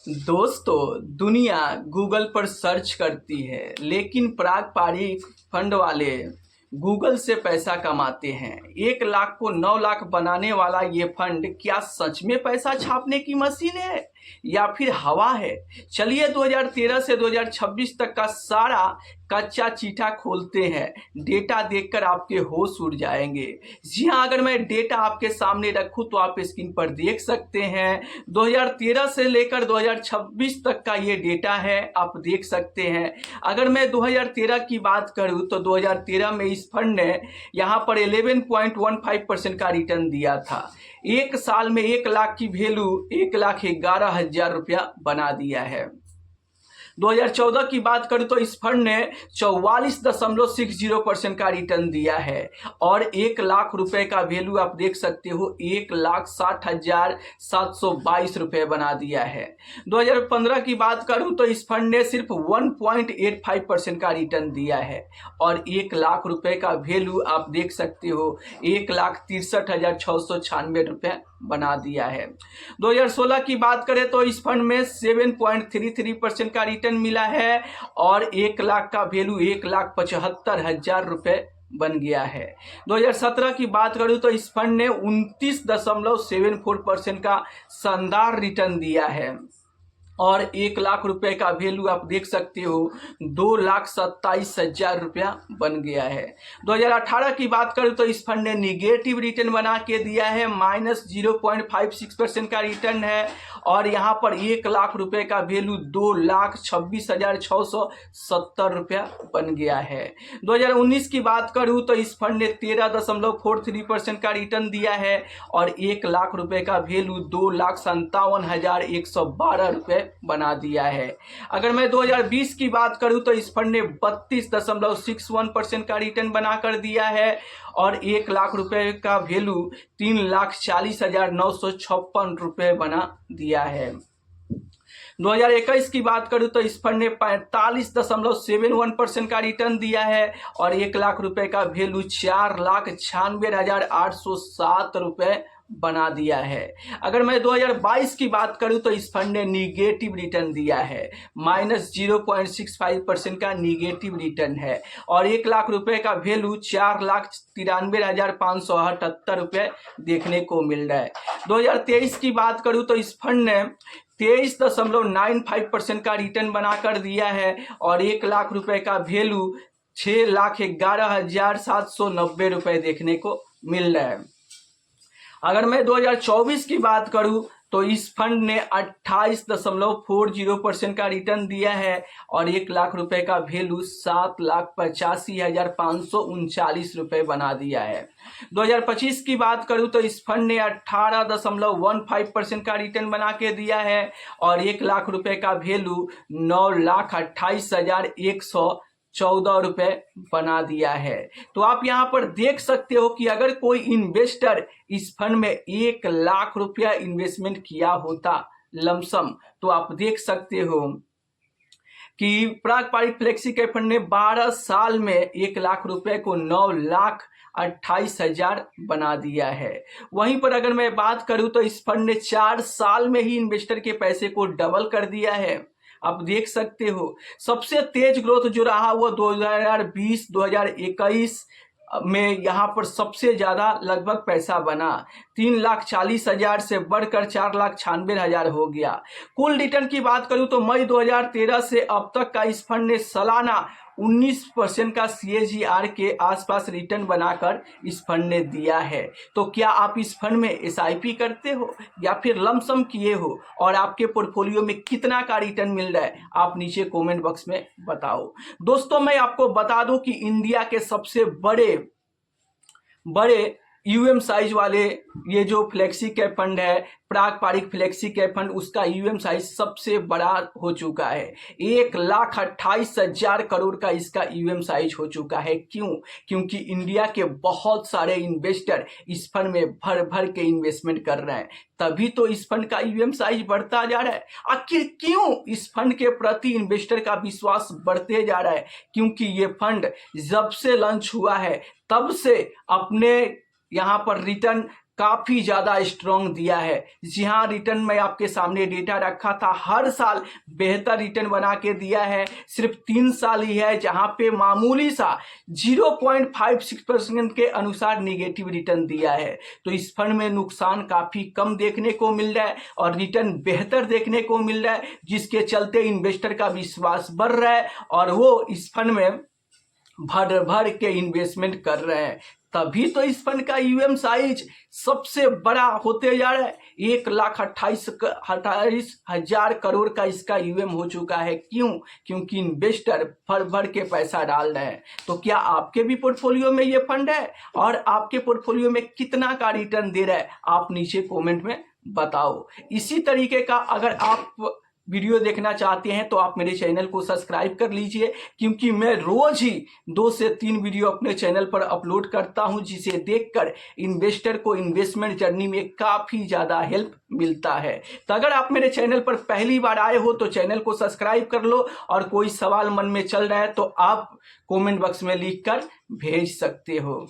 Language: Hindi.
दोस्तों, दुनिया गूगल पर सर्च करती है, लेकिन पारंपरिक फंड वाले गूगल से पैसा कमाते हैं। 1 लाख को 9 लाख बनाने वाला ये फंड क्या सच में पैसा छापने की मशीन है या फिर हवा है? चलिए 2013 से 2026 तक का सारा कच्चा चीटा खोलते हैं। डेटा देखकर आपके होश उड़ जाएंगे। जी हाँ, अगर मैं डेटा आपके सामने रखूं तो आप स्क्रीन पर देख सकते हैं। 2013 से लेकर 2026 तक का ये डेटा है, आप देख सकते हैं। अगर मैं 2013 की बात करूं तो 2013 में इस फंड ने यहाँ पर 11.15% का रिटर्न दिया था। एक साल में 1 लाख की वैल्यू 1,11,000 रुपया बना दिया है। 2014 की बात करूं तो इस फंड ने 44.60% का रिटर्न दिया है और 1 लाख रुपए का वैल्यू आप देख सकते हो 1,60,722 रुपए बना दिया है। 2015 की बात करूं तो इस फंड ने सिर्फ 1.85% का रिटर्न दिया है और 1 लाख रुपए का वैल्यू आप देख सकते हो 1,63,696 रुपए बना दिया है। 2016 की बात करें तो इस फंड में 7.33% का रिटर्न मिला है और 1 लाख का वैल्यू 1,75,000 रुपए बन गया है। 2017 की बात करूं तो इस फंड ने 29.74% का शानदार रिटर्न दिया है और 1 लाख रुपए का वैल्यू आप देख सकते हो 2,27,000 रुपया बन गया है। 2018 की बात करूं तो इस फंड ने निगेटिव रिटर्न बना के दिया है, -0.56% का रिटर्न है और यहाँ पर 1 लाख रुपए का वैल्यू 2,26,670 रुपया बन गया है। 2019 की बात करूं तो इस फंड ने 13.43% का रिटर्न दिया है और 1 लाख रुपए का वैल्यू 2,57,112 रुपये बना दिया है। अगर मैं 2020 की बात करूं तो इस फंड ने 32.61% का रिटर्न बना कर दिया है और 1 लाख रुपए का वैल्यू 3,40,956 रुपये बना दिया है। 2021 की बात करूं तो इस फंड ने 45.71% का रिटर्न दिया है और 1 लाख रुपए का वैल्यू 4,96,807 रुपये बना दिया है। अगर मैं 2022 की बात करूं तो इस फंड ने निगेटिव रिटर्न दिया है, -0.65% का निगेटिव रिटर्न है और 1 लाख रुपए का वैल्यू 4,93,578 रुपये देखने को मिल रहा है। 2023 की बात करूं तो इस फंड ने 23.95% का रिटर्न बनाकर दिया है और 1 लाख रुपए का वैल्यू 6,11,790 रुपये देखने को मिल रहा है। अगर मैं 2024 की बात करूं तो इस फंड ने 28.40% का रिटर्न दिया है और 1 लाख रुपए का वैल्यू 7,85,539 रुपये बना दिया है। 2025 की बात करूं तो इस फंड ने 18.15% का रिटर्न बना के दिया है और 1 लाख रुपए का वैल्यू 9,28,114 रुपये बना दिया है। तो आप यहाँ पर देख सकते हो कि अगर कोई इन्वेस्टर इस फंड में 1 लाख रुपया इन्वेस्टमेंट किया होता लमसम, तो आप देख सकते हो कि पारंपरिक फ्लेक्सी कैप फंड ने 12 साल में 1 लाख रुपए को 9,28,000 बना दिया है। वहीं पर अगर मैं बात करूं तो इस फंड ने 4 साल में ही इन्वेस्टर के पैसे को डबल कर दिया है। आप देख सकते हो सबसे तेज ग्रोथ जो रहा वो 2020-2021 में यहाँ पर सबसे ज्यादा लगभग पैसा बना, 3,40,000 से बढ़कर 4,96,000 हो गया। कुल रिटर्न की बात करूं तो मई 2013 से अब तक का इस फंड ने सालाना 19% का CAGR के आसपास रिटर्न बनाकर इस फंड ने दिया है। तो क्या आप इस फंड में SIP करते हो या फिर लमसम किए हो और आपके पोर्टफोलियो में कितना का रिटर्न मिल रहा है, आप नीचे कमेंट बॉक्स में बताओ। दोस्तों, मैं आपको बता दूं कि इंडिया के सबसे बड़े साइज वाले ये जो फ्लेक्सी कैप फंड है, पारंपरिक फ्लेक्सी कैप फंड, उसका साइज सबसे बड़ा हो चुका है। 1,28,000 करोड़ का इसका साइज हो चुका है। क्यों? क्योंकि इंडिया के बहुत सारे इन्वेस्टर इस फंड में भर भर के इन्वेस्टमेंट कर रहे हैं, तभी तो इस फंड का साइज बढ़ता जा रहा है। आखिर क्यों इस फंड के प्रति इन्वेस्टर का विश्वास बढ़ते जा रहा है? क्योंकि ये फंड जब से लॉन्च हुआ है तब से अपने यहाँ पर रिटर्न काफ़ी ज़्यादा स्ट्रॉन्ग दिया है। जी हाँ, रिटर्न में आपके सामने डेटा रखा था, हर साल बेहतर रिटर्न बना के दिया है। सिर्फ 3 साल ही है जहां पे मामूली सा 0.56% के अनुसार निगेटिव रिटर्न दिया है। तो इस फंड में नुकसान काफ़ी कम देखने को मिल रहा है और रिटर्न बेहतर देखने को मिल रहा है, जिसके चलते इन्वेस्टर का विश्वास बढ़ रहा है और वो इस फंड में भर भर के इन्वेस्टमेंट कर रहे हैं। तभी तो इस फंड का यूएम साइज सबसे बड़ा होते जा रहा है। 1,28,000 करोड़ का इसका यूएम हो चुका है। क्यों? क्योंकि इन्वेस्टर भर भर के पैसा डाल रहे हैं। तो क्या आपके भी पोर्टफोलियो में ये फंड है और आपके पोर्टफोलियो में कितना का रिटर्न दे रहा है? आप नीचे कमेंट में बताओ। इसी तरीके का अगर आप वीडियो देखना चाहते हैं तो आप मेरे चैनल को सब्सक्राइब कर लीजिए, क्योंकि मैं रोज ही 2 से 3 वीडियो अपने चैनल पर अपलोड करता हूं, जिसे देखकर इन्वेस्टर को इन्वेस्टमेंट जर्नी में काफ़ी ज़्यादा हेल्प मिलता है। तो अगर आप मेरे चैनल पर पहली बार आए हो तो चैनल को सब्सक्राइब कर लो और कोई सवाल मन में चल रहा है तो आप कमेंट बॉक्स में लिख कर भेज सकते हो।